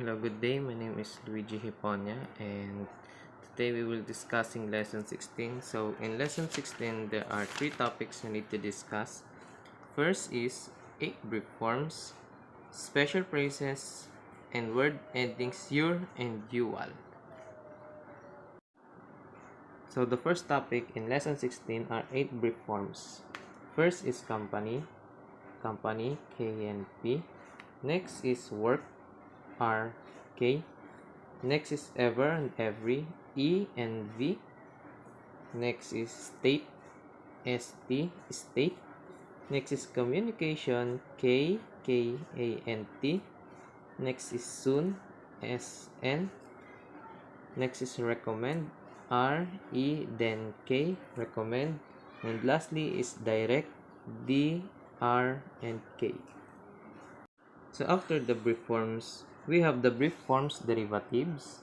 Hello, good day. My name is Luigi Hiponia, and today we will discussing lesson 16. So, in lesson 16, there are three topics we need to discuss. First is eight brief forms, special phrases, and word endings your and ual. So, the first topic in lesson 16 are eight brief forms. First is company, KNP. Next is work, RK. Next is ever and every, E and V. Next is state, ST, state. Next is communication, KANT. Next is soon, SN. Next is recommend, RE then K, recommend. And lastly is direct, DR and K. So after the brief forms, we have the brief forms derivatives.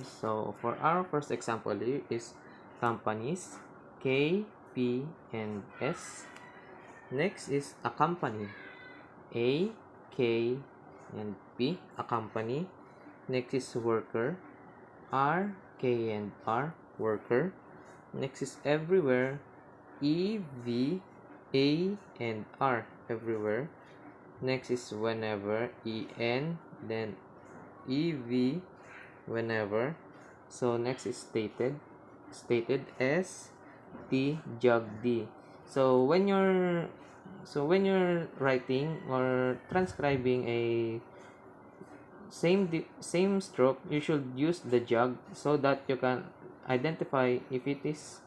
So for our first example here is companies, K, P, and S. Next is a company, A, K, and P, a company. Next is worker, R, K, and R, worker. Next is everywhere, E, V, A, and R, everywhere. Next is whenever, EN, then EV, whenever. So next is stated, S, T, jog, D. So when you're writing or transcribing a same stroke, you should use the jog so that you can identify if it is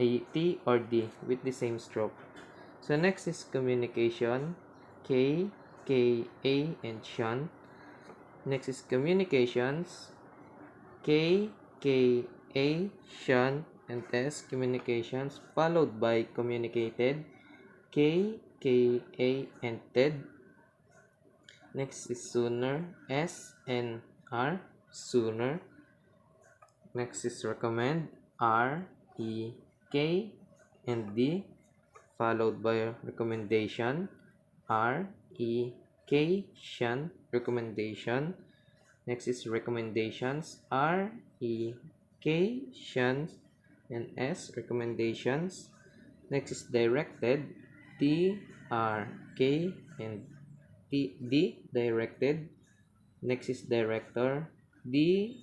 a T or D with the same stroke. So next is communication, K, A, and Sean. Next is communications, K, A, Sean, and S, communications, followed by communicated, K, A, and Ted. Next is sooner, S and R, sooner. Next is recommend, R, E, K, and D, followed by recommendation, R, E, K, Shan, recommendation. Next is recommendations, R, E, K, Shan, and S, recommendations. Next is directed, D, R, K, and D, directed. Next is director, D,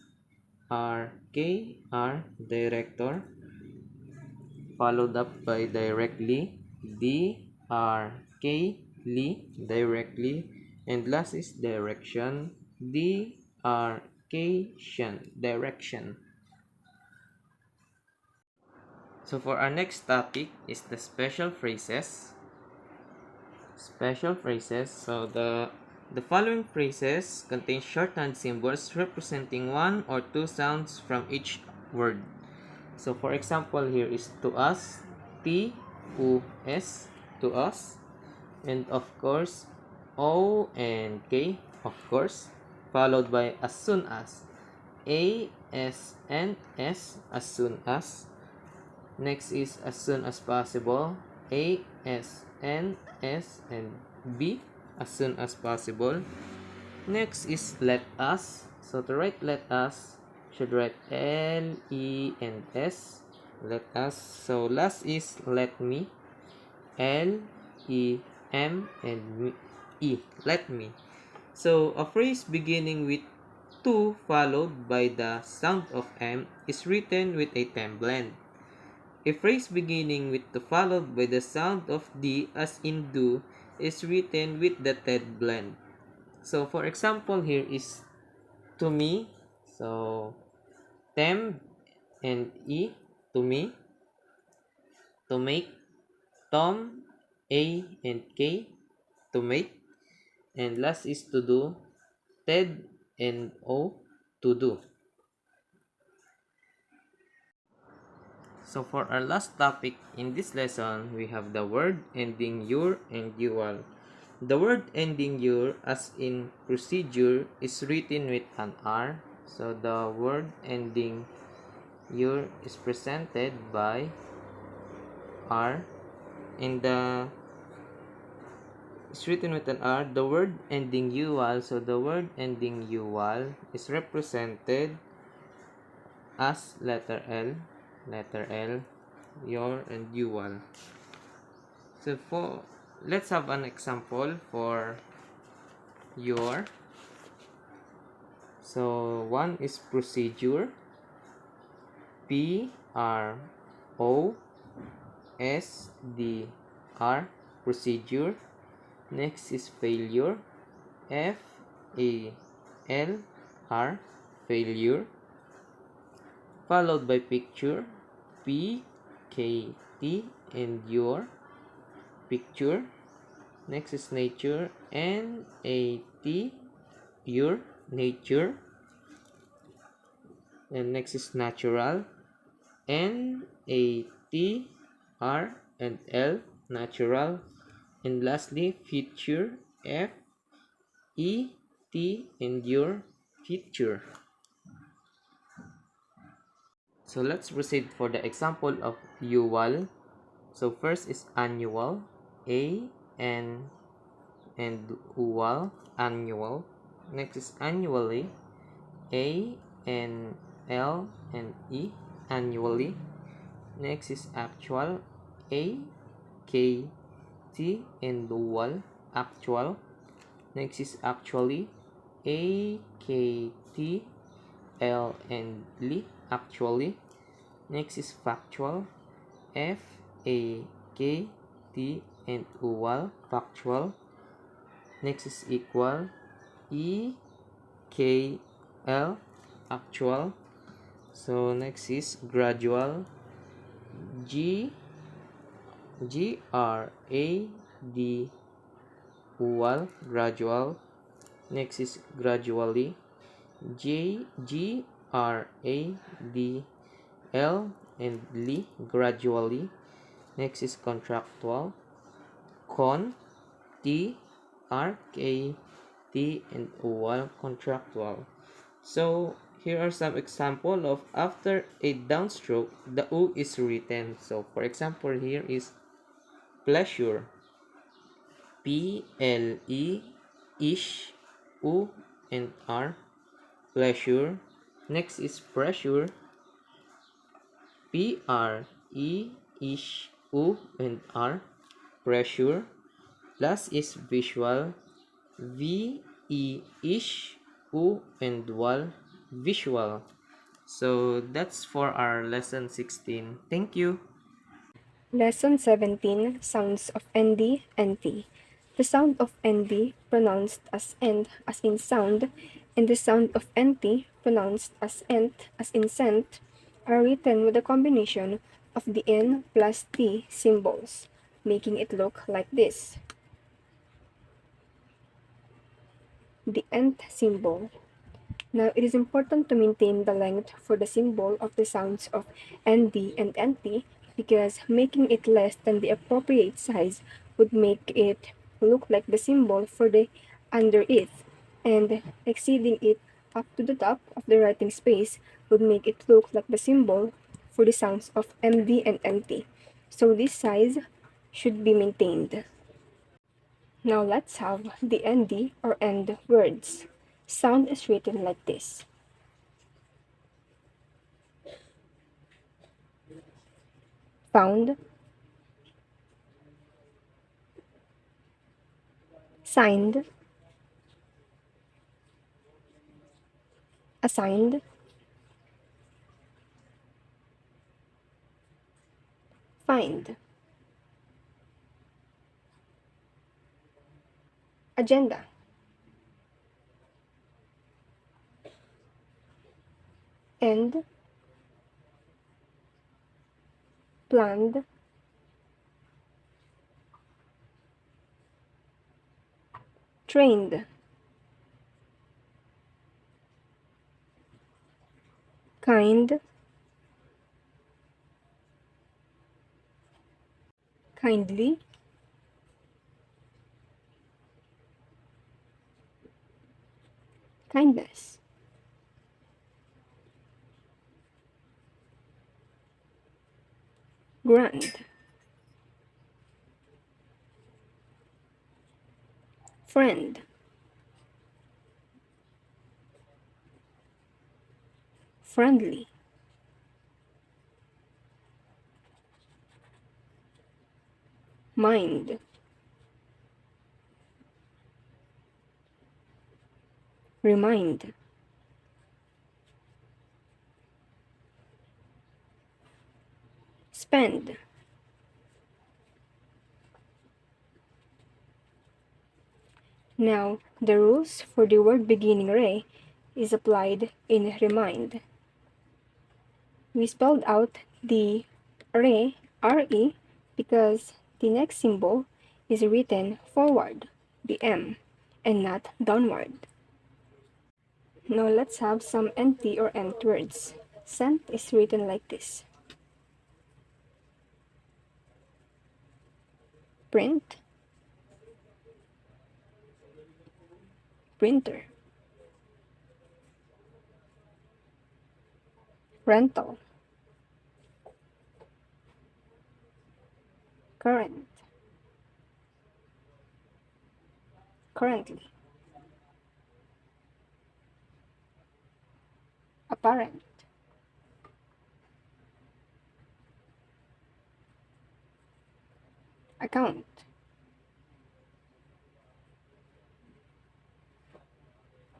R, K, R, director, followed up by directly, D, R, K, Li, directly, and last is direction, D, R, K, Shan, direction. So for our next topic is the special phrases. So the following phrases contain shorthand symbols representing one or two sounds from each word. So for example, here is to us, T, U, S, to us. And of course, O and K, of course, followed by as soon as, A, S, and S, as soon as. Next is as soon as possible, A, S, N, S, and B, as soon as possible. Next is let us. So to write let us, should write L, E, and S, let us. So last is let me, L, E, M, and E, let me. So a phrase beginning with to followed by the sound of M is written with a time blend. A phrase beginning with to followed by the sound of D as in do is written with the TED blend. So for example, here is to me. So tem and E, to me. To make, Tom, A, and K, to make. And last is to do, Ted and O, to do. So for our last topic in this lesson, we have the word ending your and ual. The word ending your, as in procedure, is written with an R. So the word ending your is presented by R. In the is written with an R. The word ending ual, so the word ending ual is represented as letter L, your and ual. So let's have an example for your. So one is procedure, PROSDR, procedure. Next is failure, FALR, failure. Followed by picture, PKT, and your picture. Next is nature, NAT, your nature. And next is natural, NATR and L, natural. And lastly, future, FET, and your future. So let's proceed for the example of ual. So first is annual, A N and ual, annual. Next is annually, A N L and E, annually. Next is actual, A K T and ual, actual. Next is actually, A K T L and L, actually. Next is factual, F A K T and ual, factual. Next is equal, E K L, actual. So next is gradual, G R A D ual, gradual. Next is gradually, G R A D L and L, gradually. Next is contractual, con T R K T and ual, contractual. So here are some example of after a downstroke the U is written. So for example, here is pleasure, PLE, ish, U and R, pleasure. Next is pressure, PRE, ish, U and R, pressure. Last is visual, VE, ish, U and wal, visual. So that's for our lesson 16. Thank you. Lesson 17, Sounds of ND and T. The sound of ND, pronounced as end as in sound, and the sound of NT, pronounced as ent as in scent, are written with a combination of the N plus T symbols, making it look like this. The nth symbol. Now, it is important to maintain the length for the symbol of the sounds of ND and NT because making it less than the appropriate size would make it look like the symbol for the under it, and exceeding it up to the top of the writing space would make it look like the symbol for the sounds of MD and NT. So this size should be maintained. Now let's have the ND or end words. Sound is written like this. Found, signed, assigned, find, agenda, end, planned, trained, kind, kindly, kindness, grand, friend, friendly, mind, remind, spend. Now, the rules for the word beginning re is applied in remind. We spelled out the re, re, because the next symbol is written forward, the M, and not downward. Now let's have some nt or ent words. Scent is written like this. Print, printer, rental, current, currently, apparent, account,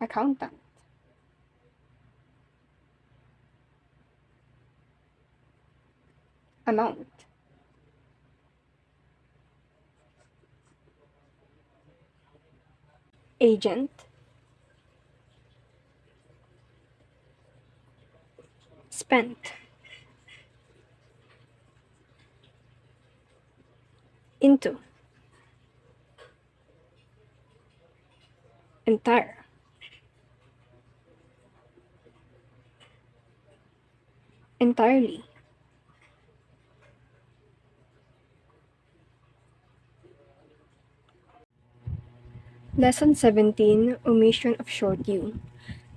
accountant, amount, agent, spent, into, entire, entirely. Lesson 17, Omission of short U.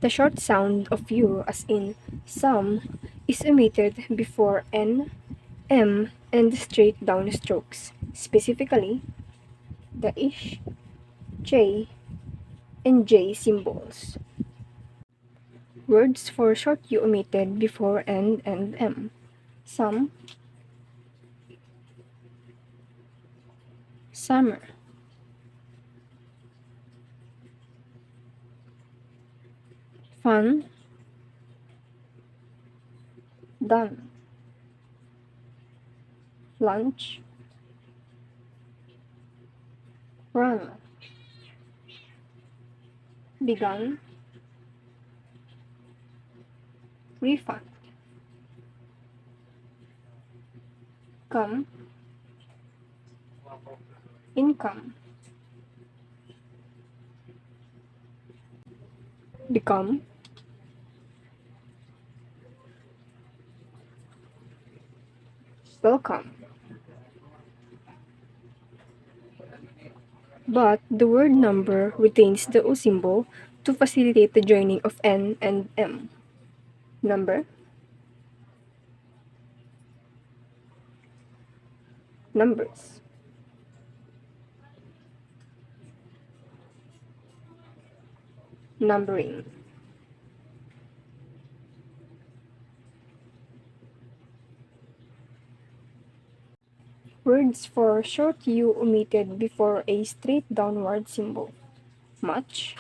The short sound of U, as in some, is omitted before N, M, and straight down strokes, specifically the ish, J, and J symbols. Words for short U omitted before N and M. Some, summer, fun, done, lunch, run, begun, refund, come, income, become, welcome. But the word number retains the O symbol to facilitate the joining of N and M. Number, numbers, numbering. Words for short U omitted before a straight downward symbol. Much,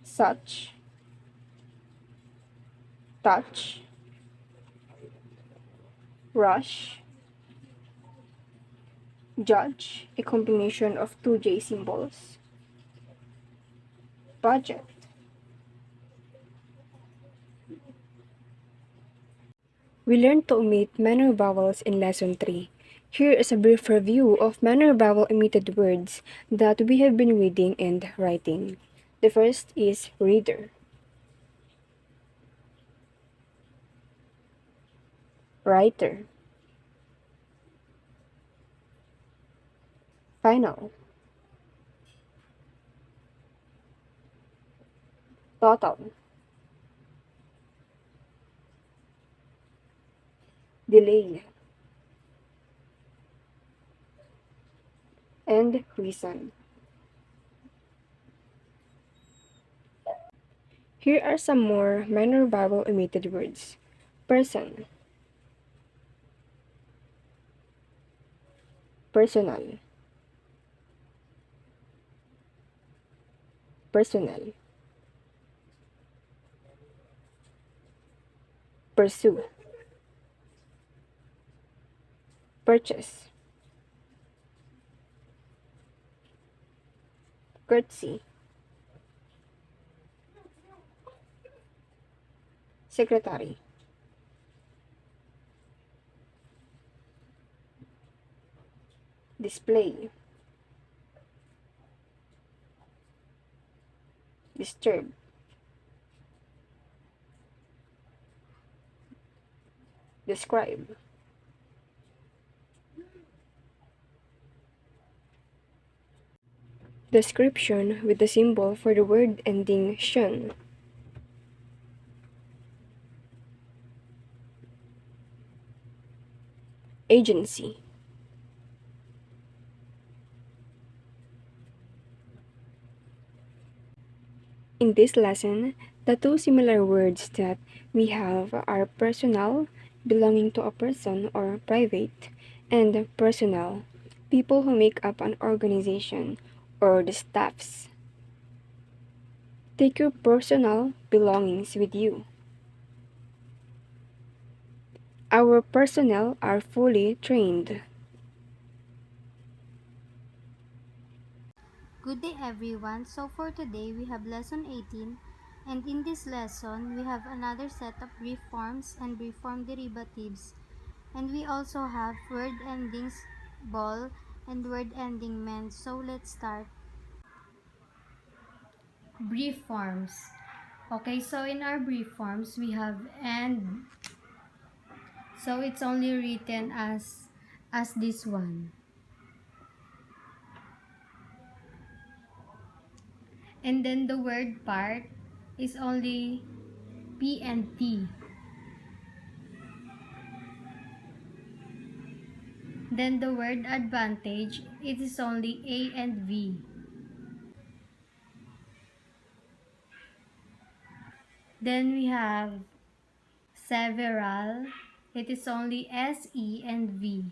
such, touch, rush, judge, a combination of two J symbols, budget. We learned to omit manner vowels in Lesson 3. Here is a brief review of manner vowel omitted words that we have been reading and writing. The first is reader, writer, final, total, delay, and reason. Here are some more minor vowel omitted words. Person, personal, personal, pursue, purchase, courtesy, secretary, display, disturb, describe. Description with the symbol for the word ending shun. Agency. In this lesson, the two similar words that we have are personal, belonging to a person or private, and personnel, people who make up an organization or the staffs. Take your personal belongings with you. Our personnel are fully trained. Good day everyone. So for today we have lesson 18, and in this lesson we have another set of brief forms and brief form derivatives, and we also have word endings ball and word ending men. So let's start. Brief forms. Okay, so in our brief forms we have and, so it's only written as this one. And then the word part is only P and T. Then the word advantage, it is only A and V. Then we have several, it is only SE and V.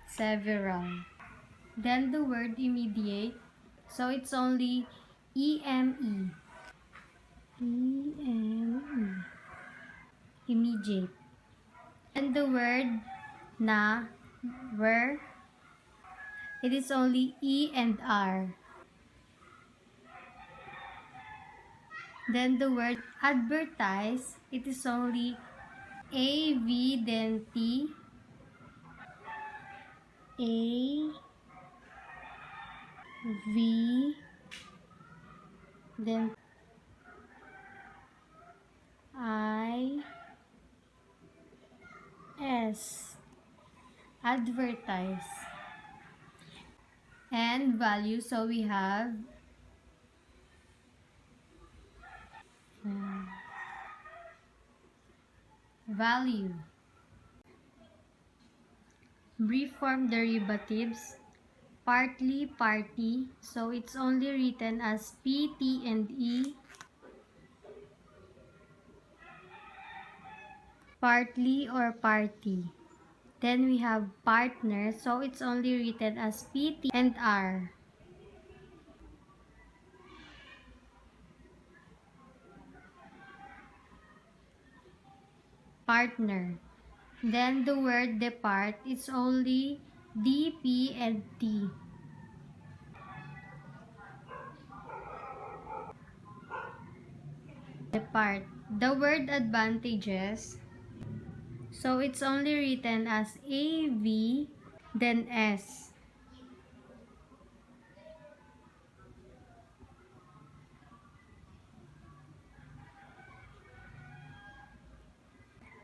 Several. Then the word immediate, so it's only EME. EME. Immediate. And the word na, where, it is only E and R. Then the word advertise, it is only AV then T, A V then I S, advertise. And value, so we have value. Brief form derivatives, partly, party, so it's only written as P, T, and E. Partly or party. Then we have partner, so it's only written as P, T, and R. Partner. Then the word depart is only D, P, and T. Depart. The word advantages, so it's only written as A, V, then S.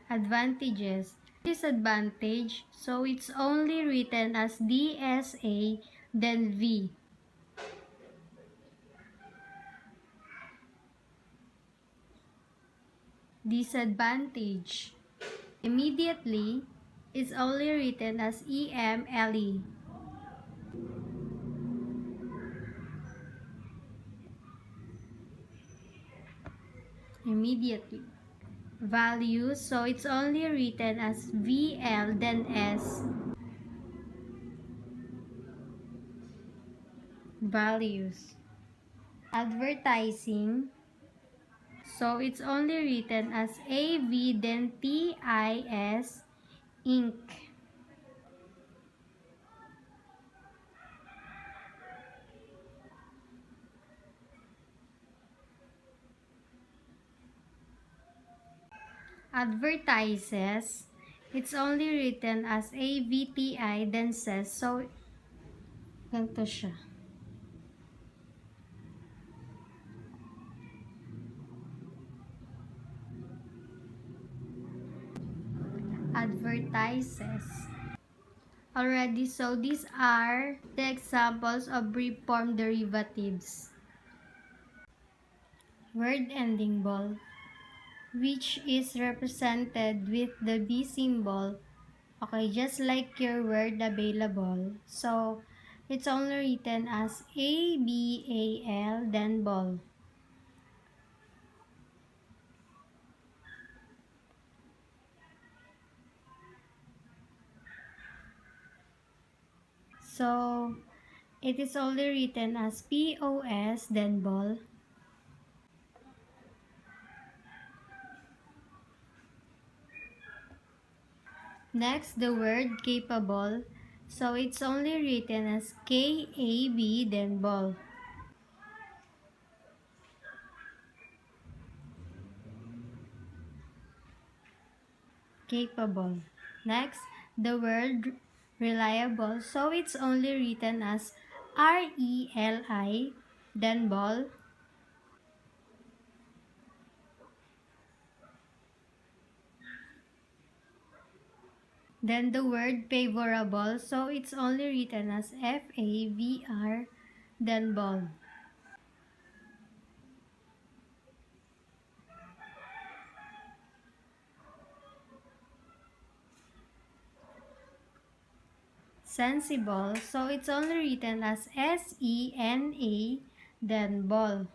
Advantages. Disadvantage, so it's only written as DSA, then V. Disadvantage. Immediately, is only written as EMLE. Immediately. Values, so it's only written as VL then S. Values. Advertising, so it's only written as AV then TIS, ink. Advertises, it's only written as AVTI then says, so ganito siya. Advertises. Already, so these are the examples of brief form derivatives. Word ending ball, which is represented with the B symbol. Okay, just like your word available. So, it's only written as ABAL then ball. So, it is only written as POS then ball. Next, the word capable. So, it's only written as KAB then ball. Capable. Next, the word reliable. So, it's only written as RELI then ball. Then the word favorable, so it's only written as FAVR, then ball. Sensible, so it's only written as SENA, then ball.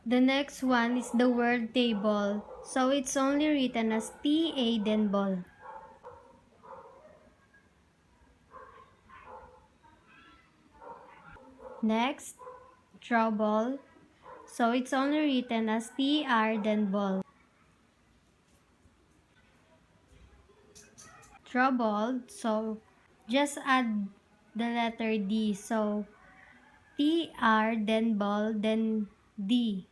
The next one is the word table, so it's only written as TA, then ball. Next, trouble, so it's only written as TR, then ball. Troubled, so just add the letter D, so TR, then ball, then D,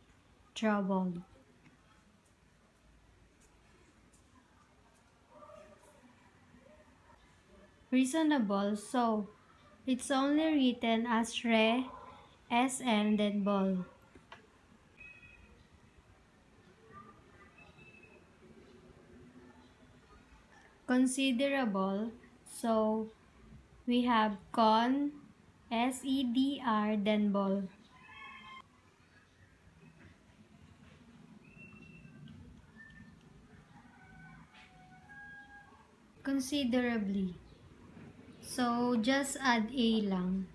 troubled. Reasonable, so it's only written as SN, then ball. Considerable, so we have SEDR, then ball. Considerably, so just add A lang.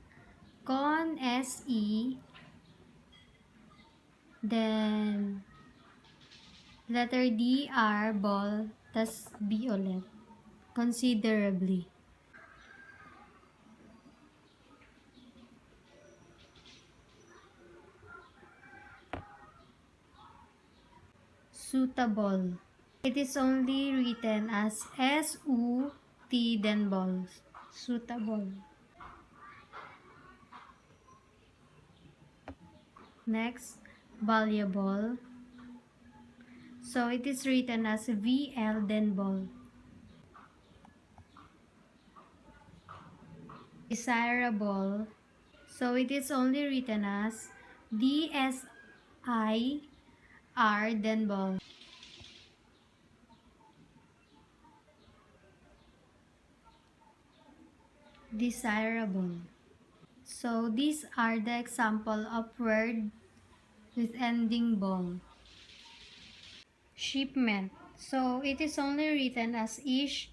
SE, then letter DR, ball, tas B ulit. Considerably. Suitable. It is only written as SUT, then ball. Suitable. Next, valuable. So it is written as VL, then ball. Desirable. So it is only written as DSIR, then ball. Desirable. So these are the example of word with ending bong. Shipment. So, it is only written as ish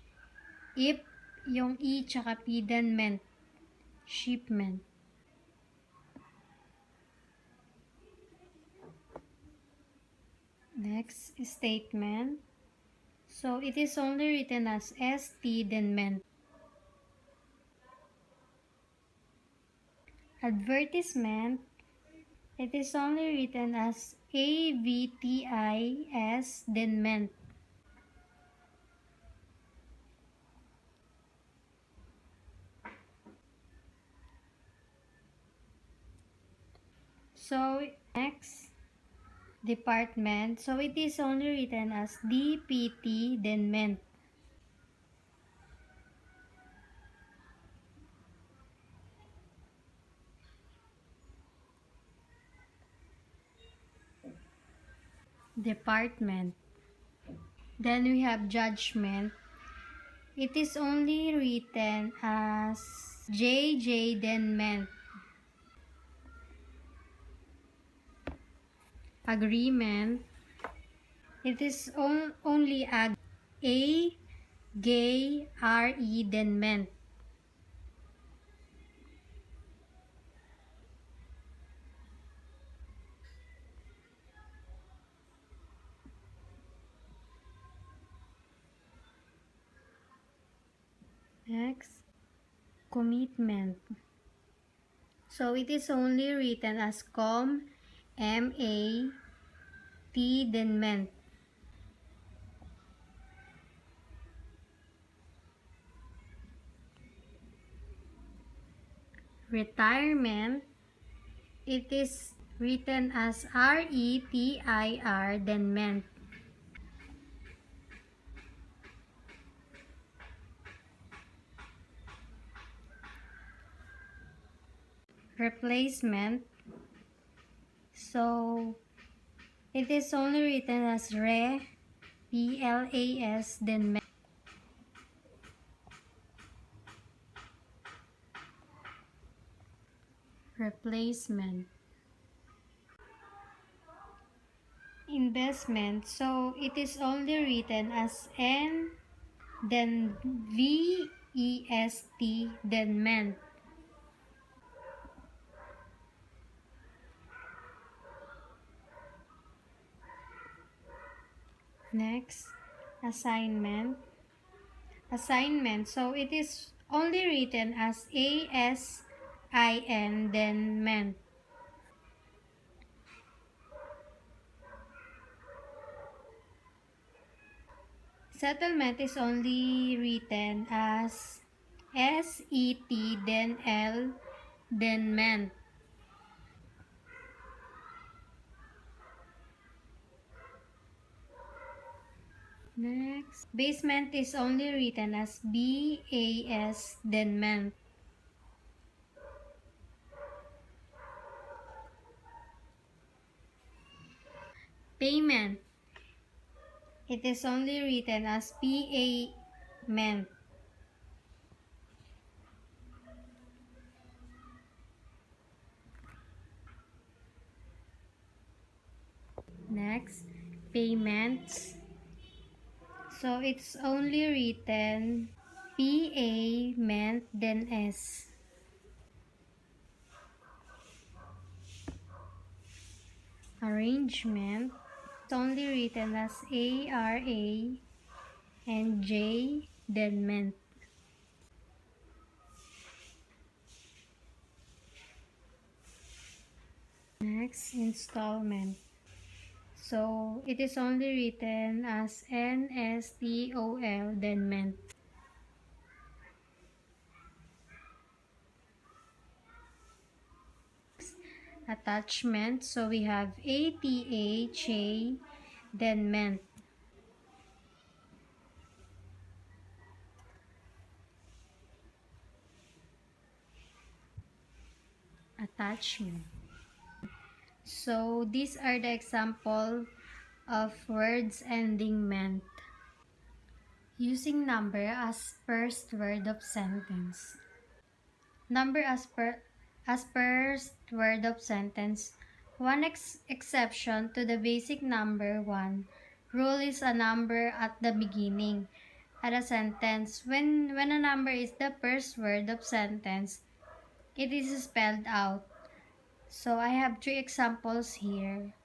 if yung i tsaka p then meant. Shipment. Next, statement. So, it is only written as st then meant. Advertisement. It is only written as avtis then meant. So, next, department. So, it is only written as dpt then meant. Department. Then we have judgment. It is only written as jj then meant. Agreement. It is only a gay re then meant. Next, commitment. So it is only written as m-a-t then meant. Retirement. It is written as retir then meant. Replacement. So it is only written as plas then meant. Replacement. Investment. So it is only written as n then vest then meant. Next, assignment. Assignment. So it is only written as asin then meant. Settlement is only written as set then l then meant. Next, basement is only written as bas then meant. Payment. It is only written as payment. Next, payments. So it's only written payment then s. Arrangement. It's only written as ara and j then meant. Next, installment. So it is only written as nstol then meant. Attachment. So we have atha then meant. Attachment. So these are the example of words ending meant. Using number as first word of sentence. Number as first word of sentence. One exception to the basic number 1 rule is a number at the beginning at a sentence. When a number is the first word of sentence, it is spelled out. So I have 3 examples here.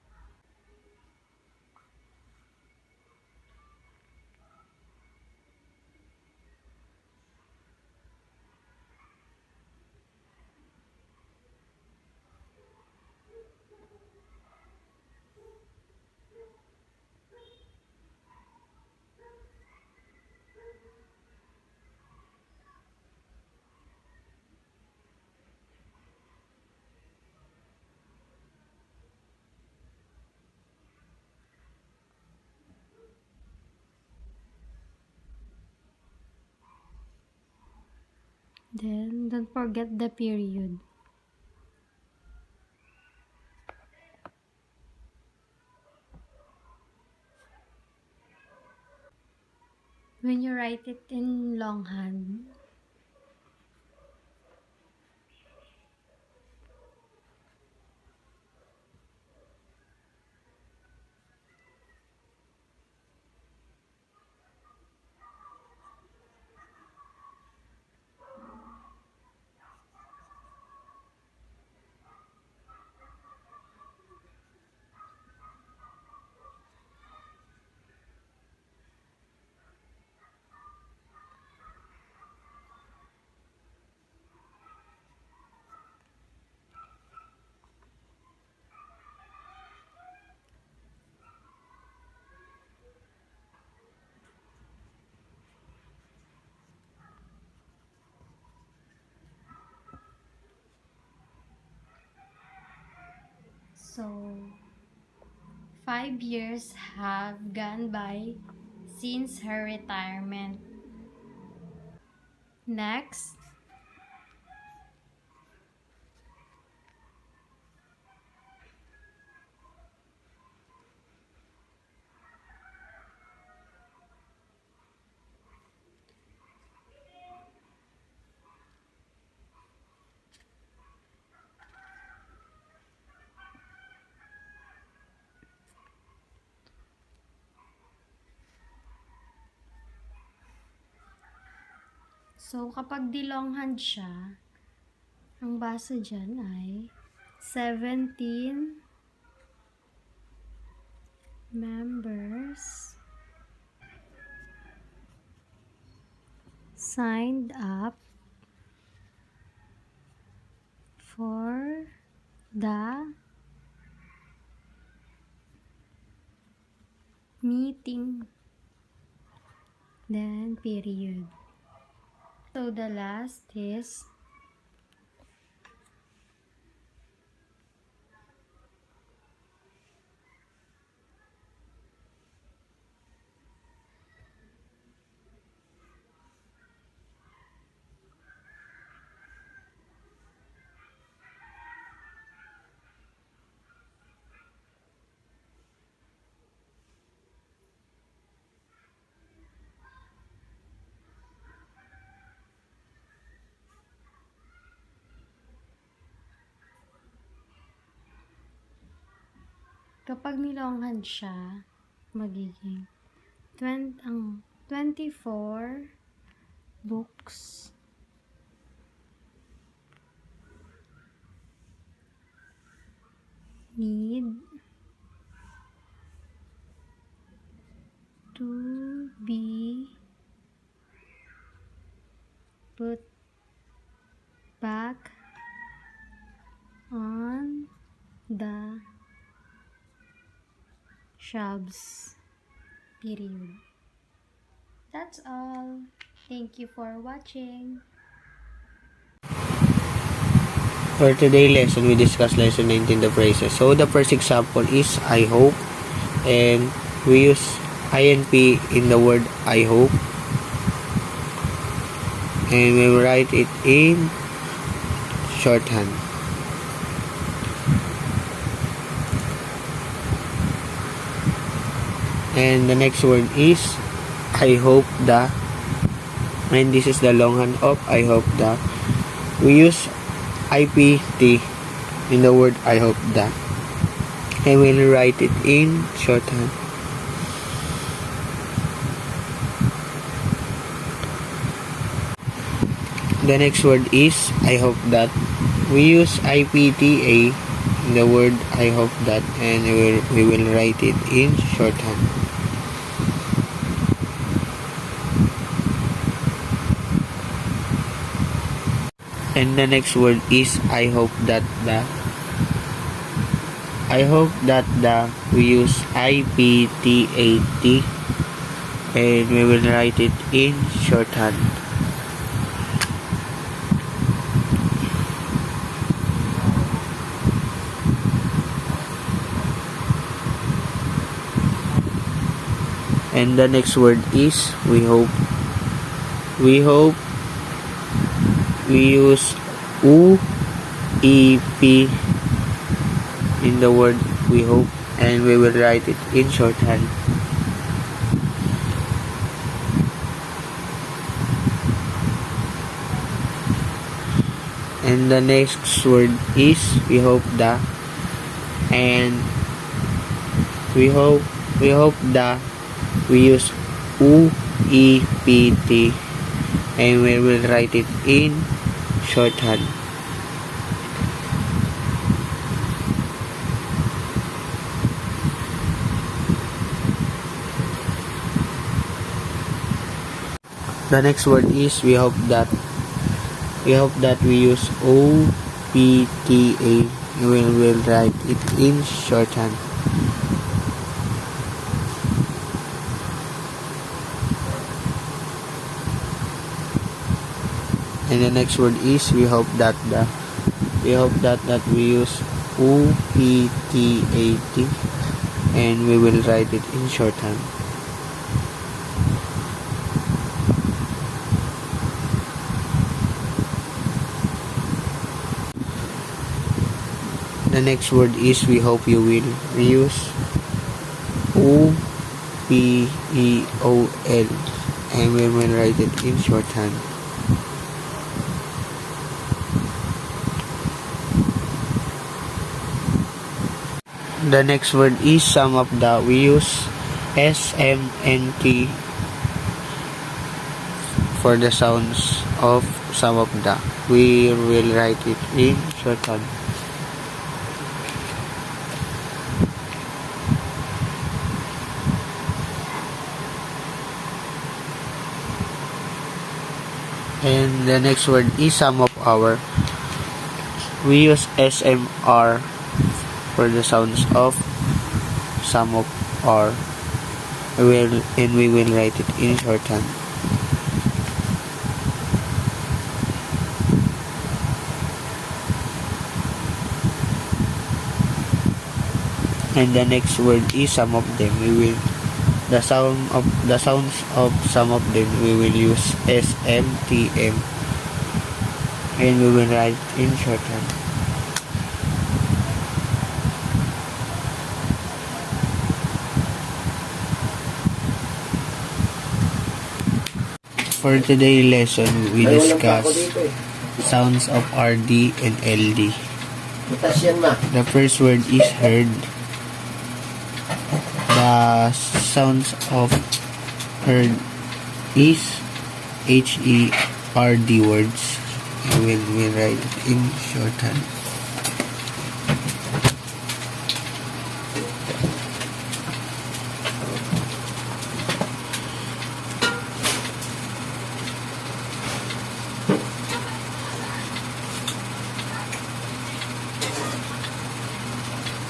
Then don't forget the period. When you write it in longhand, so 5 years have gone by since her retirement. Next, so kapag dilonghand siya, ang basa dyan ay 17 members signed up for the meeting. Then period. So the last is kapag nilonghand siya, magiging 24 books need to be put back on the shelves. Period. That's all. Thank you for watching. For today's lesson, we discussed lesson 19, the phrases. So the first example is I hope, and we use INP in the word I hope, and we write it in shorthand. And the next word is I hope the, and this is the longhand of I hope the. We use IPT in the word I hope the. I will write it in shorthand. The next word is I hope that. We use IPTA in the word I hope that, and we will write it in shorthand. And the next word is I hope that the. I hope that the. We use IPTAT, and we will write it in shorthand. And the next word is we hope. We hope. We use UEP in the word we hope, and we will write it in shorthand. And the next word is we hope the, and we hope the. We use UEPT, and we will write it in shorthand. The next word is we hope that. We hope that. We use OPTA, and we will write it in shorthand. And the next word is we hope that the. We hope that we use UPTAT, and we will write it in shorthand. The next word is we hope you will. We use OPEOL, and we will write it in shorthand. The next word is sum of the. We use SMNT for the sounds of sum of the. We will write it in shorthand. And the next word is sum of our. We use SMR for the sounds of sum of R. We will write it in shorthand. And the next word is some of them. The sounds of some of them we will use SMTM, and we will write in shorthand. For today's lesson, we discuss sounds of RD and LD. The first word is heard. The sounds of heard is HERD words. We will write it in shorthand.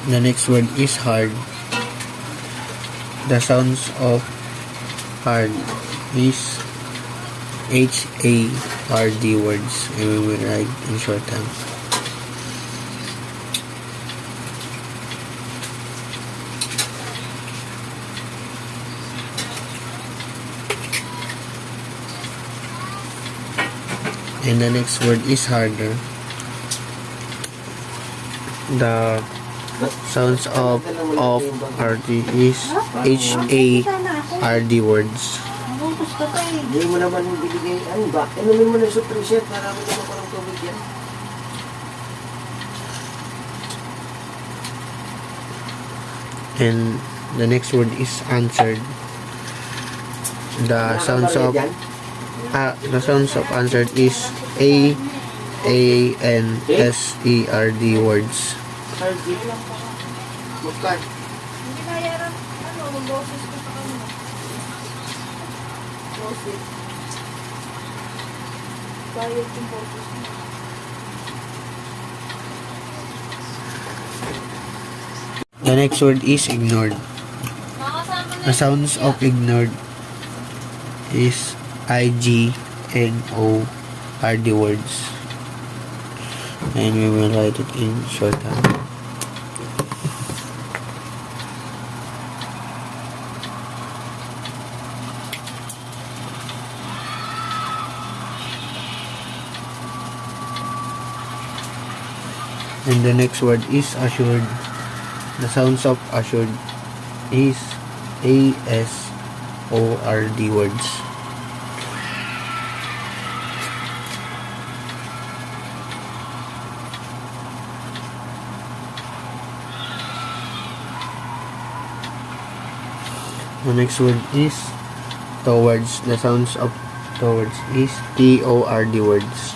The next word is hard. The sounds of hard is HARD words, and we will write in shorthand. And the next word is harder. The sounds of RD is HARD words. Hindi mo naman binigay, ano ba? Inumin mo na yung suppressor para mo naman parang tubig yan. And the next word is answered. The sounds of answered is ANSERD words. Bukan. The next word is ignored. The sounds of ignored is IGNORD words. And we will write it in shorthand. And the next word is assured. The sounds of assured is ASORD words. The next word is towards. The sounds of towards is TORD words.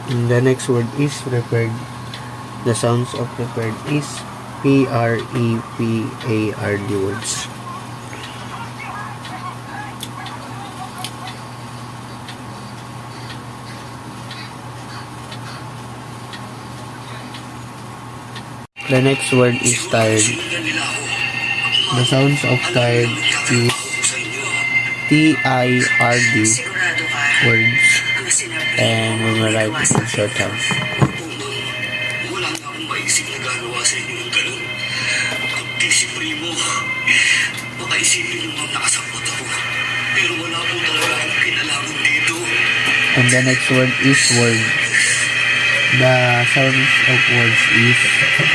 And the next word is prepared. The sounds of prepared is PREPARD words. The next word is tired. The sounds of tired is TIRD words. And we will write it in shorthand. Wala na akong maisip na gagawa sa inyo ng ganun. Ang disipri mo. Baka isipin mo nakasapot ako. Pero wala po talaga akong kinalaman dito. And the next word is word. The sounds of words is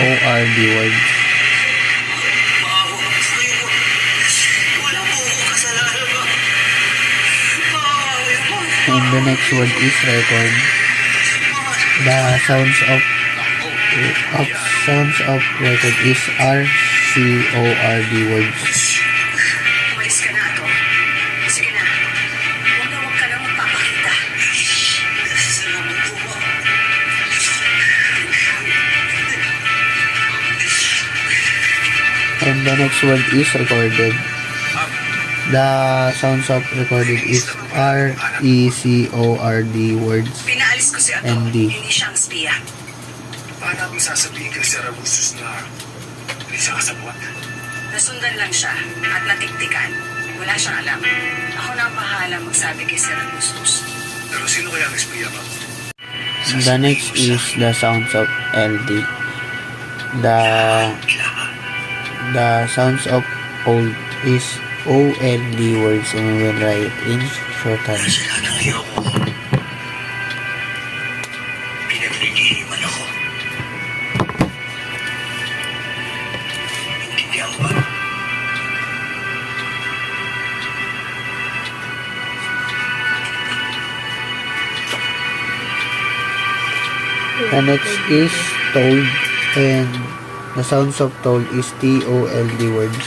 ORD words. Maawa ko kayo. Wala po akong kasalanan. Maawa ko. And the next word is record. The sounds of record is RCORD words. Umalis ka na ito. Sige na. Huwag ka na magpapakita. Salamat po ba? And the next word is recorded. The sounds of recorded is RECORD words. Pinaalis ko si Ato. And D. Hindi siyang spiya. Paano kung sasabihin kay Sir Abusus na hindi siya kasabot? Nasundan lang siya at natiktikan. Wala siyang alam. Ako na ang bahala magsabi kay Sir Augustus. Pero sino kaya ang espiya ba? The next is the sounds of LD. The sounds of old is OLD words, and we will write in shorthand. Kasalanan ngayon mo. Pinaglilihiman ako. Intindihan mo ba? The next is told, and the sounds of told is TOLD words.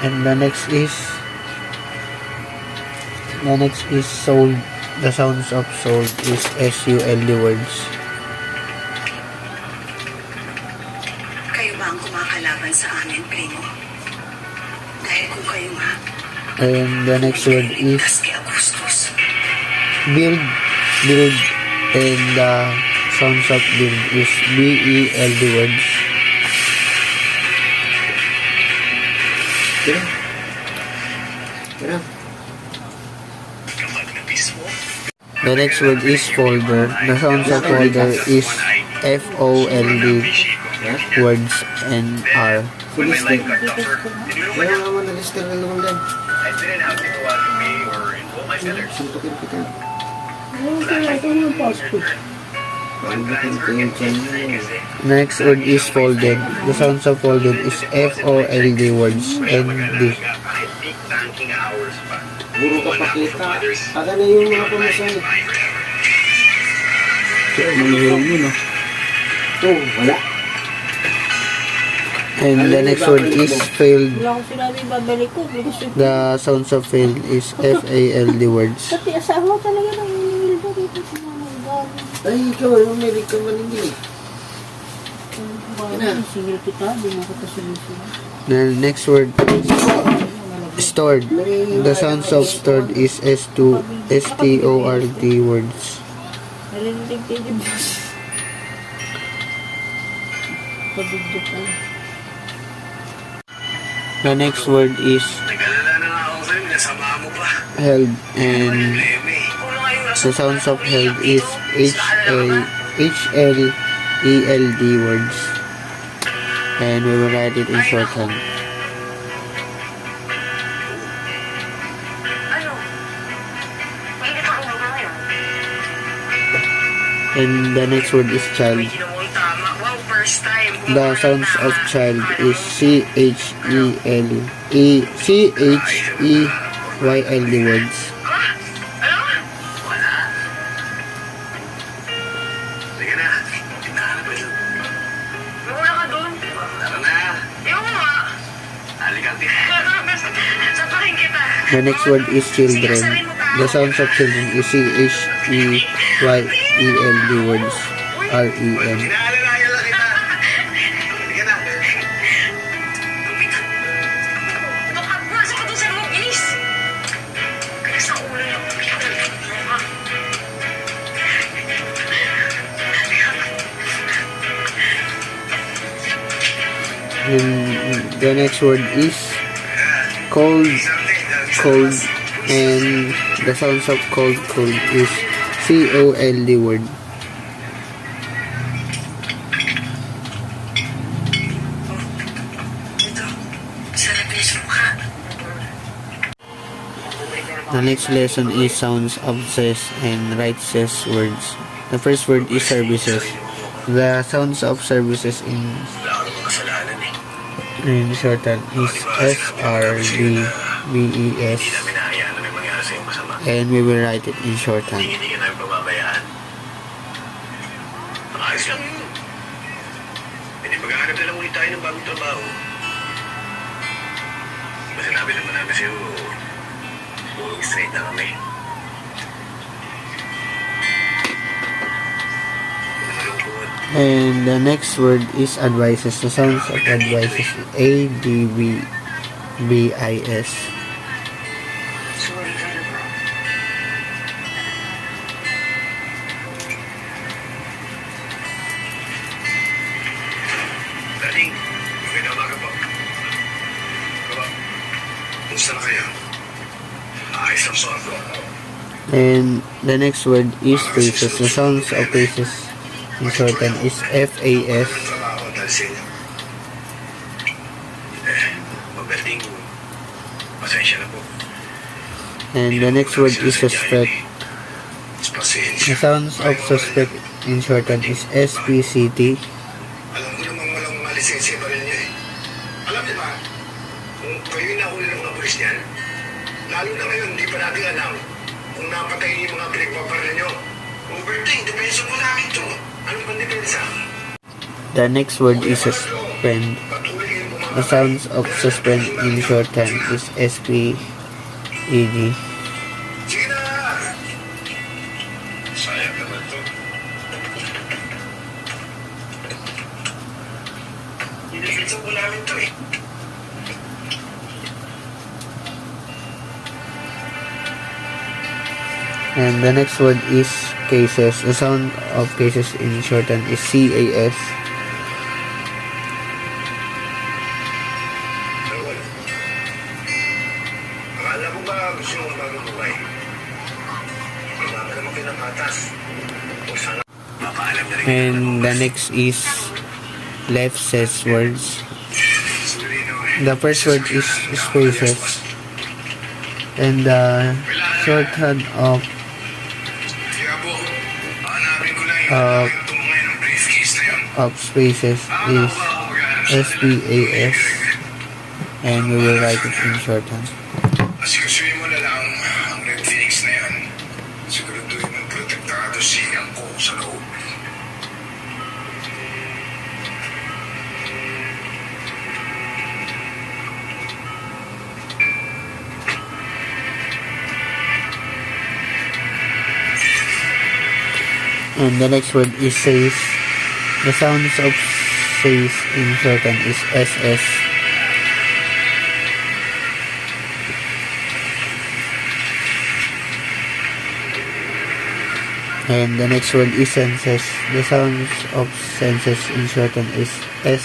And the next is sold. The sounds of sold is SULD words. Kayo ba ang kumakalaban sa amin, Primo? Dahil kung kayo nga, And the next word is ligtas kay Augustus. build, and the sounds of build is BELD words. Kira. Kira. Kapag na mismo, The next word is folder. The sounds of folder is FOLD words and R. when my life got tougher, tinulungan Kaya niya. nga mo na-lister na naman dyan. I didn't have to go out of me or involve my feathers. Suntukin kita. Wala tayong Palibutin ko yung chan mo. Next word is folded. The sounds of folded is F-O-L-D words and D. Puro ka pakita. Aga na yung mga pamasan. Mahirap yun, no? Ito, wala. And the next word is failed. Wala akong sinabi, babalik ko. Gusto ko. The sounds of failed is F-A-L-D words. Pati asawa talaga ng iningil ko dito sa mga galing. Ay, ikaw, ano, may ka maningil. Singil kita, di mo kita sinisin. The next word is stored. The sounds of stored is S-T-O-R-D words. Narinig kayo di boss. Pabigyo pala. The next word is Nag-alala na nga ako sa'yo, nasama mo pa. held, and Leme. the sounds of held is H-L-E-L-D words. And we will write it in shorthand. And the next word is child. The sounds of child is C-H-E-Y-L-D words. Sige na. Tinahan na ito. Mawala ka doon. Tara na. Ewan nga. Alikante. Sapakin kita. The next word is children. The sounds of children is C-H-E-Y-E-L-D words. R-E-N. Inaalalayan lang kita. Sige na. Nakapasok ka doon sa loob, Inis. Kaya sa ulo lang. And the next word is cold, cold, and the sounds of cold, cold is C-O-L-D word. The next lesson is sounds of says and right says words. The first word is services. The sounds of services Wala ka namang kasalanan eh. in shorthand is S-R-D-B-E-S, Hindi namin nahayaan na may mangyari sa'yo masama. and we will write it in shorthand. Hindi ka namin pababayaan. Ayos lang yun. Hindi maghahanap na lang ulit tayo ng bagong trabaho. Masinabi naman namin sa'yo, going straight na kami. Malungkot. And the next word is advices. The sounds of advices is A-D-V-B-I-S. Dating, magandang umaga po. Baba, kumusta na kayo? Ayos ang sorto. And the next word is faces. The sounds of faces in shorthand is F-A-S. Ang trabaho dahil sa inyo. Magdating, pasensya na po. And the next word is suspect. Pasensya. The sounds of suspect in shorthand is S-P-C-T. Alam ko namang walang malisensya pa rin niya eh. Alam niyo ba, kung kayo'y nahuli ng mga pulis niyan, lalo na ngayon, hindi pa natin alam kung napatay niyo yung mga pinagpaparil niyo. Overthink, depensa mo namin to. Ano bang depensa? The next word is suspend. Patuloy yung The sounds of suspend in shorthand is S-P-E-D. Sige na! Sayang naman to. Iniligsan ko namin to eh. And the next word is cases. The sound of cases in shorthand is C-A-S. Ewan. Akala ko ba gusto mong bagong buhay? Wala naman pinapatas. O sana. Papaalam na rin. And the next is left says words. The first word is spaces. And the shorthand of Kaya po, hanapin ko lang yung of spaces is SPAS, and we will write it in shorthand. Asikasuhin mo na lang ang Red Phoenix na yan. Siguraduhin mong protektado si Angko sa loob. And the next word is says. The sounds of says in shorthand is SS. And the next word is senses. The sounds of senses in shorthand is SENSS.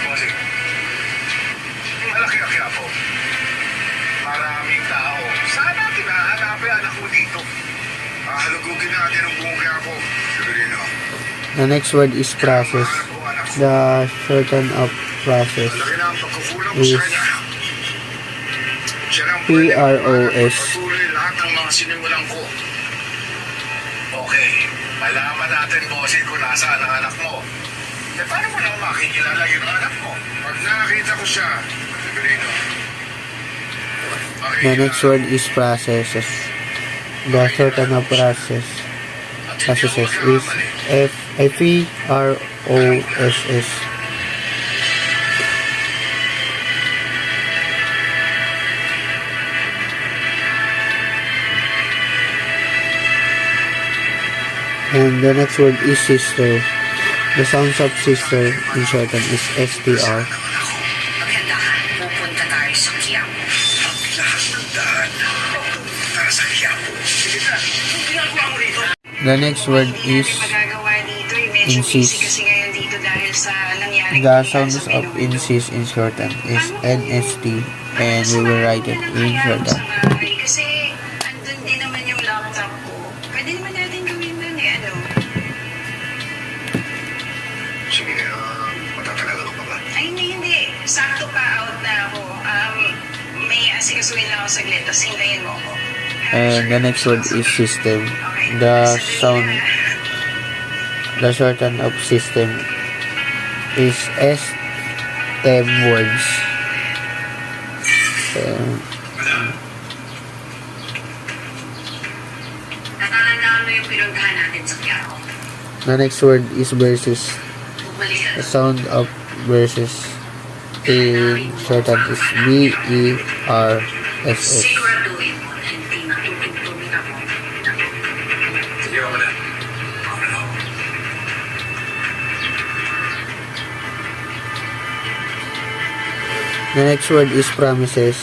Bossing, malaki ang Quiapo. Maraming tao. Saan natin hahanapin anak mo dito? Halugugin natin ang buong Quiapo. Sigurino. The next word is process. The shorthand of process Malaki na ang pagkukulang mo is sa kanya. Siya lang pwede PROS. patuloy lahat ng mga sinimulan ko. Okay, malaman natin, bossing, kung nasaan ang anak mo. Eh, paano mo naman makikilala yung anak mo? Pag nakakita ko siya, Sigurino. The next word is processes. The shorthand of processes is FEROSS. And the next word is sister. The sounds of sister in shorthand is STR. Maganda ka. Pupunta tayo sa Quiapo. Ang lahat ng daan. Pupunta sa Quiapo. Sige na. Ang ginagawa mo rito. The next word is Magagawa dito. Medyo insist. busy kasi ngayon dito dahil sa nangyari. The sounds of insist in shorthand is NST, and we will write it in shorthand. Kasi andun din naman yung laptop ko. Pwede naman natin gawin dun eh. Ano? Sige, matatalaga ka pa ba? Ay, hindi. Sakto pa out na ako. May asikasuhin lang ako saglit. Tapos hintayin mo ako. And the next word is system. The shorthand of system is STEM words. Natatandaan mo yung pinuntahan natin sa Quiapo. The next word is versus. Bumalik ka. The sound of versus in shorthand is VERSS. Siguraduhin mo na hindi matutugtugin ako. Sige, ako na. Ako na ako. The next word is promises.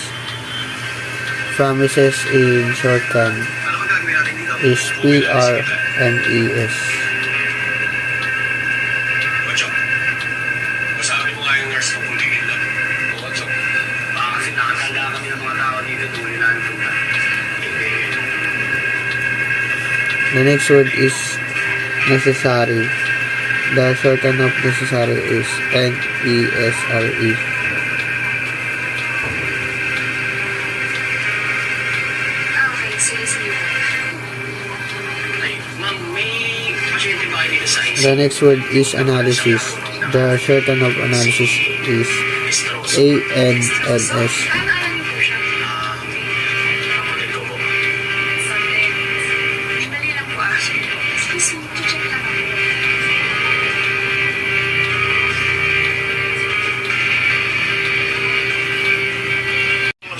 Promises in shorthand Ano ba gagawin natin dito? is PRMES. Wachok, masabi mo nga yung nurse ko kung tigil lang. O, Wachok, baka kasi nakatanda kami ng mga tao dito tuloy na ang tugan. The next word is necessary. The shorthand of necessary is NESRE. Okay, sige. Ay, ma'am, may pasyente ba kayo dito sa IC? The next word is analysis. The shorthand of analysis is ANLS. Alam niyo po siya. Kapatid ko po. Dali lang po ah. Excuse me, check lang ako.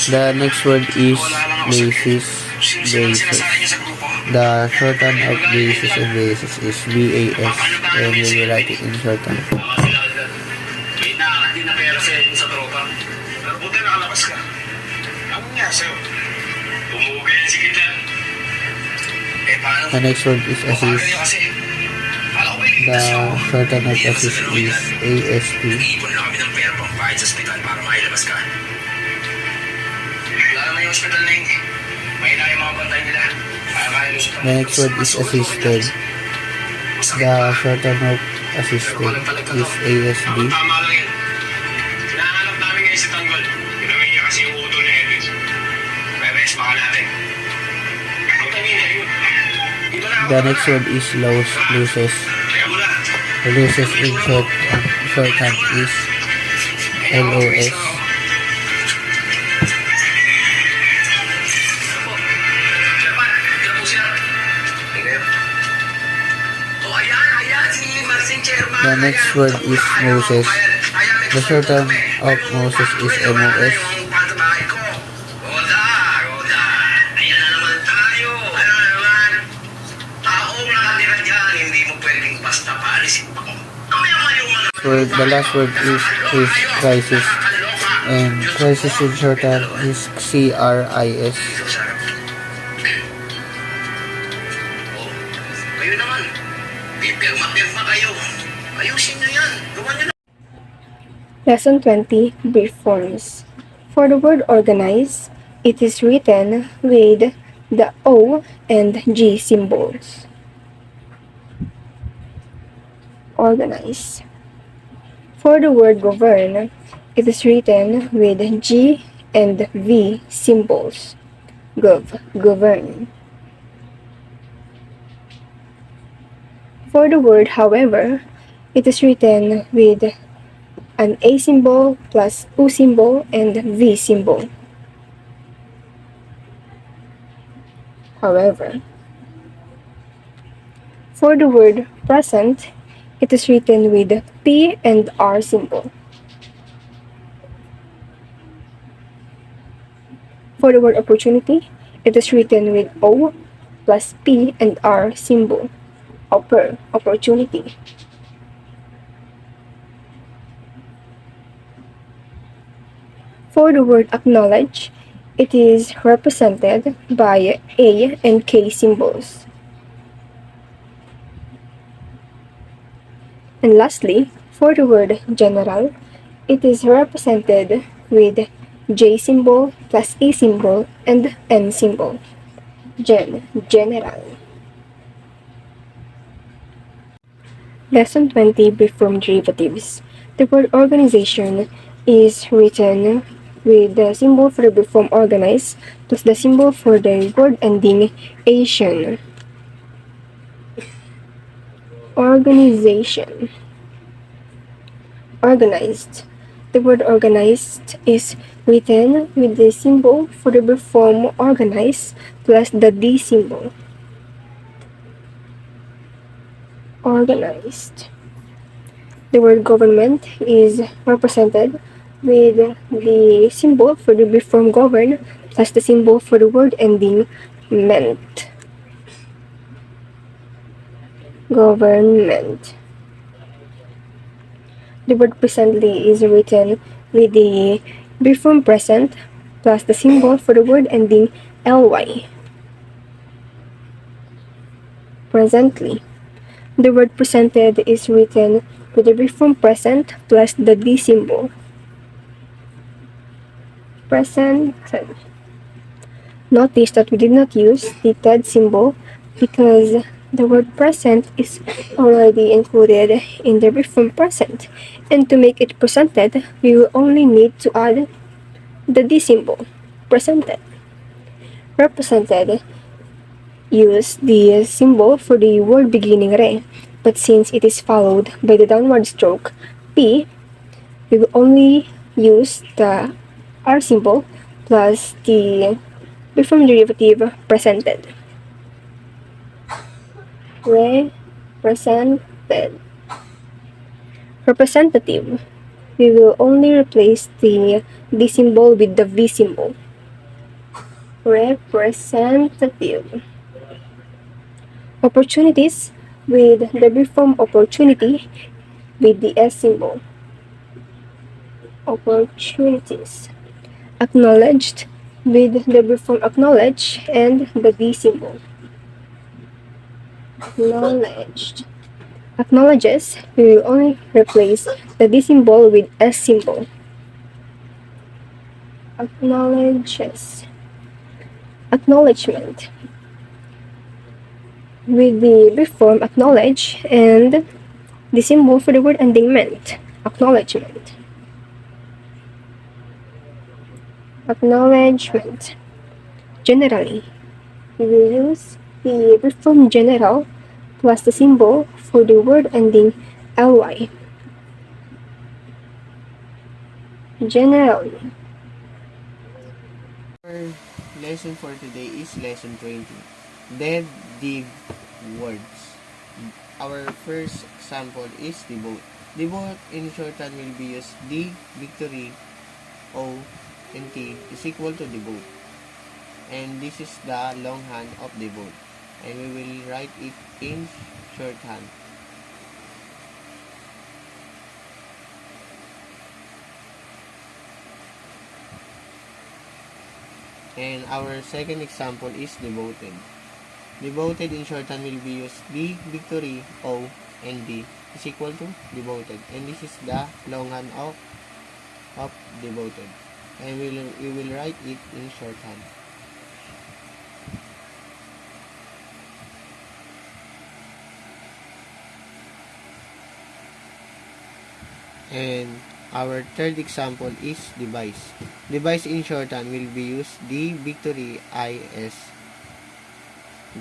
The next word is basis. Basis. The shorthand of basis and basis is BAS, and we will write it in shorthand. May nakakati na pera sa inyo sa tropa. Pero buti nakalabas ka. Ano nga sa'yo? Bumuga yan si Kita. Eh, paano? The next word is Paano assist. niya kasi? Kala ko ba The iligtas yun? shorthand of assist is ASP. Nag-iipon na kami ng pera pang bayad sa ospital para mailabas ka. Wala naman yung ospital na yun eh. Mahina yung mga bantay nila. Kaya yung ospital. The next word is assisted. The shorthand of assisted is ASD. Tama lang yan. Hinahanap namin ngayon si Tanggol. Ginawin niya kasi yung utol ni Edwin. Bebes, baka natin. Ang kanina yun. Di ba na The next word is loses. Teka muna. The loses in shorthand is LOS. The next word is Moses. The shorthand of Moses is MOS. Ayan na naman tayo. Ano na naman? Taong nakatira dyan, hindi mo pwedeng basta paalisin pa ko. The last word is crisis. And crisis in shorthand is CRIS. Oh, kayo naman. Pipirma-pirma kayo. Ayusin nyo yan. Gawan nyo na. Lesson 20, Brief Forms. For the word organize, it is written with the O and G symbols. Organize. For the word govern, it is written with G and V symbols. Govern. For the word however, it is written with an A symbol plus U symbol and V symbol. However, for the word present, it is written with P and R symbol. For the word opportunity, it is written with O plus P and R symbol. Opportunity. For the word acknowledge, it is represented by A and K symbols. And lastly, for the word general, it is represented with J symbol plus E symbol and N symbol. General. Lesson 20, Brief Form Derivatives. The word organization is written with the symbol for the brief form organize plus the symbol for the word ending Asian. Organization. Organized. The word organized is written with the symbol for the brief form organize plus the D symbol. Organized. The word government is represented with the symbol for the brief form govern plus the symbol for the word ending ment. Government. The word presently is written with the brief form present plus the symbol for the word ending ly. Presently. The word presented is written with the brief form present plus the D symbol. Presented. Notice that we did not use the TED symbol because the word present is already included in the brief form present, and to make it presented, we will only need to add the D symbol, presented. Represented, use the symbol for the word beginning re, but since it is followed by the downward stroke P, we will only use the R symbol plus the brief form derivative presented. Represented. Representative. We will only replace the D symbol with the V symbol. Representative. Opportunities with the brief form opportunity with the S symbol. Opportunities. Acknowledged with the brief form acknowledge and the D symbol. Acknowledged. Acknowledges, we will only replace the D symbol with S symbol. Acknowledges. Acknowledgement. With the brief form acknowledge and the symbol for the word ending ment. Acknowledgement. Acknowledgement. Generally, we will use the reform general plus the symbol for the word ending ly. Generally. Our lesson for today is lesson 20. Dead dig words. Our first example is devote. Devote in shorthand will be used D, victory, O, and T is equal to devote. And this is the longhand of devote. And we will write it in shorthand. And our second example is devoted. Devoted in shorthand will be used D, victory, O, and D is equal to devoted. And this is the longhand of devoted. And we will write it in shorthand. And our third example is device. Device in shorthand will be used D, victory, IS,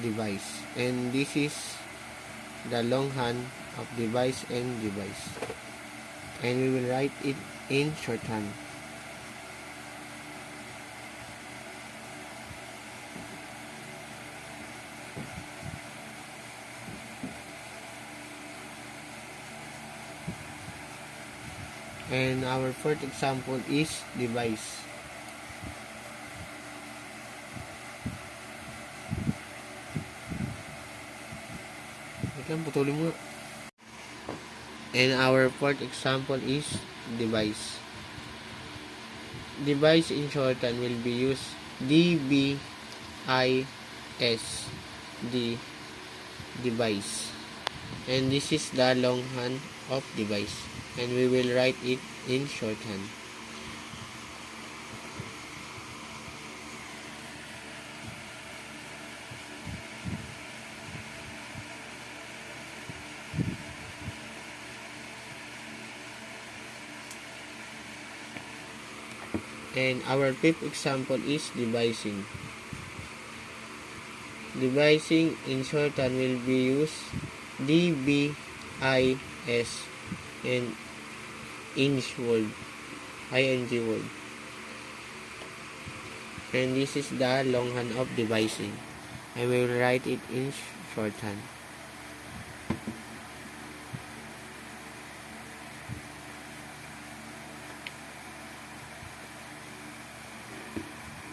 device. And this is the longhand of device and device. And we will write it in shorthand. And our fourth example is device. Wait lang, putulin mo. And our fourth example is device. Device in shorthand will be used DBIS, D, device. And this is the longhand of device. And we will write it in shorthand. And our fifth example is devising. Devising in shorthand will be used DBIS and ing word, ing word. And this is the longhand of devising. I will write it in shorthand.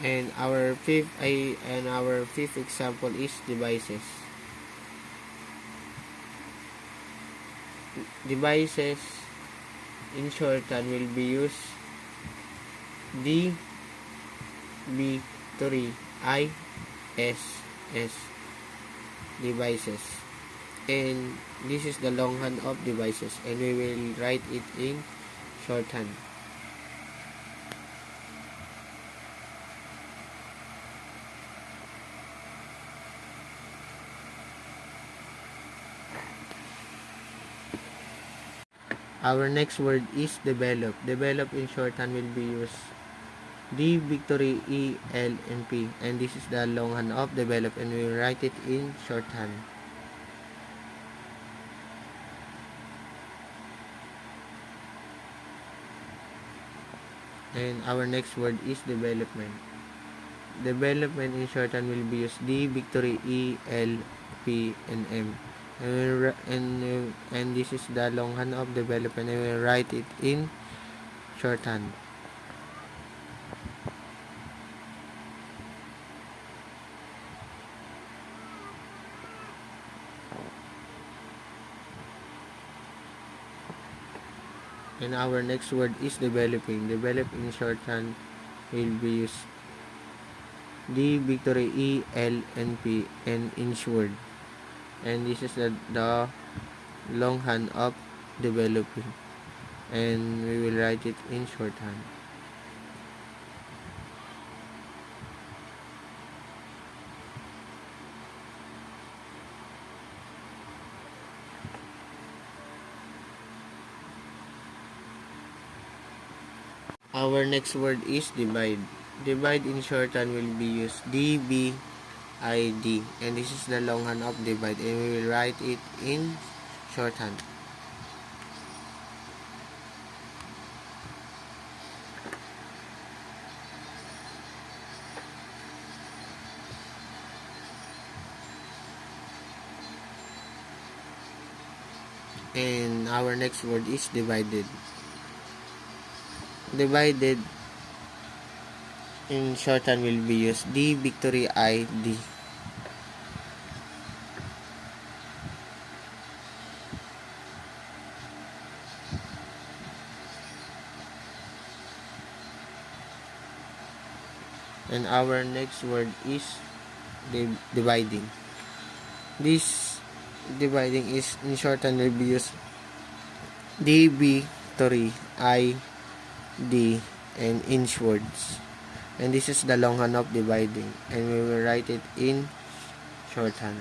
And our fifth example is devices. Devices in shorthand will be used D, B, 3, I, S, devices. And this is the longhand of devices, and we will write it in shorthand. Our next word is develop. Develop in shorthand will be used D, victory, E, L, and P. And this is the longhand of develop, and we will write it in shorthand. And our next word is development. Development in shorthand will be used D, victory, E, L, P, and M. And this is the longhand of development, and we will write it in shorthand. And our next word is developing. Develop in shorthand will be used D, victory, E, L, and P, and insured. And this is the longhand of developing. And we will write it in shorthand. Our next word is divide. Divide in shorthand will be used D, B, ID, and this is the longhand of divide, and we will write it in shorthand. And our next word is divided. Divided in shorthand will be used D victory ID. And our next word is dividing. This dividing is in shorthand will be used D victory I D and inch words. And this is the longhand of dividing, and we will write it in shorthand.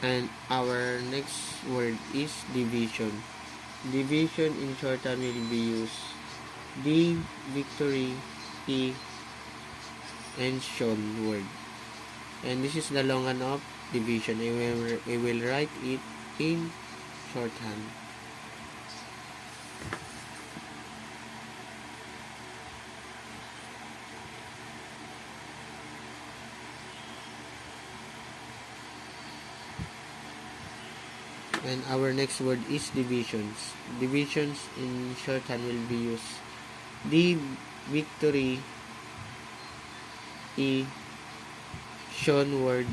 And our next word is division. Division in shorthand will be used D victory E and Sean word. And this is the longhand of division, and we will write it in shorthand. And our next word is divisions. Divisions in shorthand will be used D victory E Sean word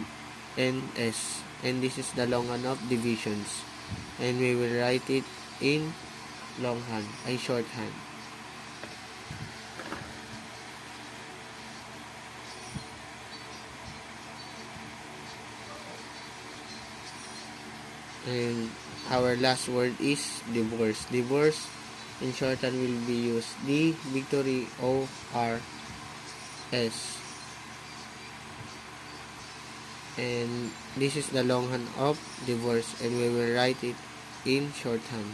and S, and this is the longhand of divisions, and we will write it in longhand, ay shorthand. And our last word is divorce. Divorce in shorthand will be used D victory O R S, and this is the longhand of divorce, and we will write it in shorthand.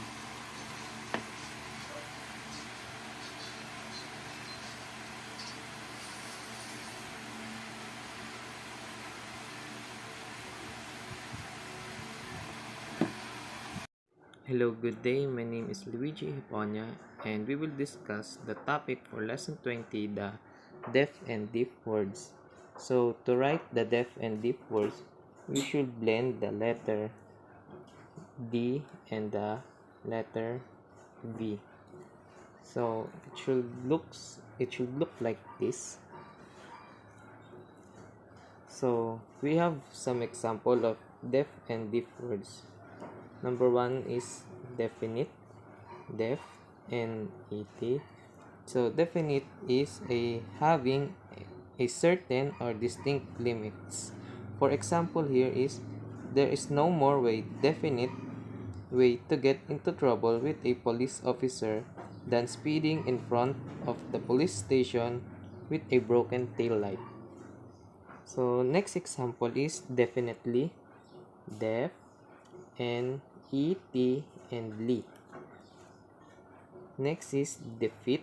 Hello, good day. My name is Luigi Hiponia, and we will discuss the topic for lesson 20, the deaf and deaf words. So, to write the deaf and deaf words, we should blend the letter D and the letter V. So, it should look like this. So, we have some example of deaf and deaf words. Number 1 is definite, def, and et. So definite is having a certain or distinct limits. For example, here is there is no more definite way to get into trouble with a police officer than speeding in front of the police station with a broken tail light. So next example is definitely, def, and et and li. Next is defeat,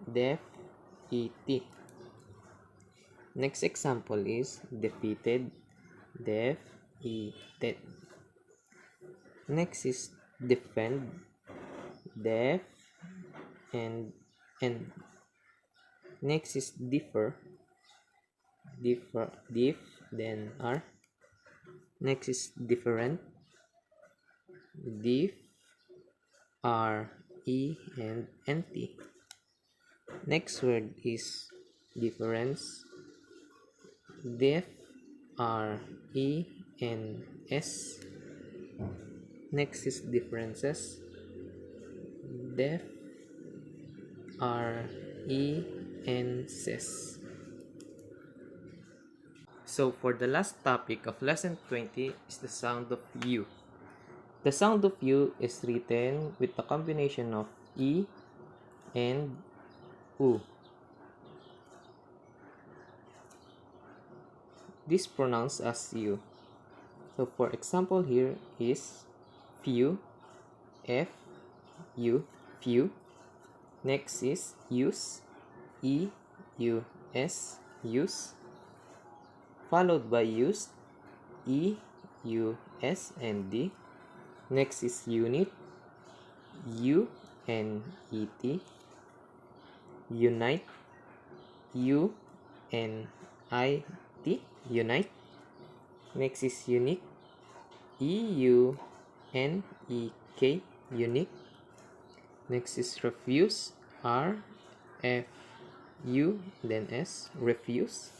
def, et. Next example is defeated, def, eted. Next is defend, def, and next is differ, diff, then r. Next is different, diff, r, e, and nt. Next word is difference, diff, r, e, and s. Next is differences, def, r, e, and ses. So for the last topic of lesson 20 is the sound of U. The sound of U is written with the combination of E and U. This pronounced as U. So for example here is few, F U, few. Next is use, E U S, use. Followed by used, E U S and D. Next is unit, U N E T. Unite, U N I T, unite. Next is unique, E U N E K, unique. Next is refuse, R F U then S, refuse.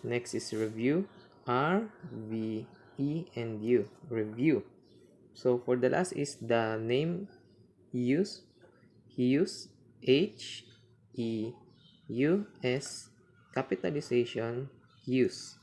Next is review, R V E and U, review. So for the last is the name use, use, H E U S, capitalization, use.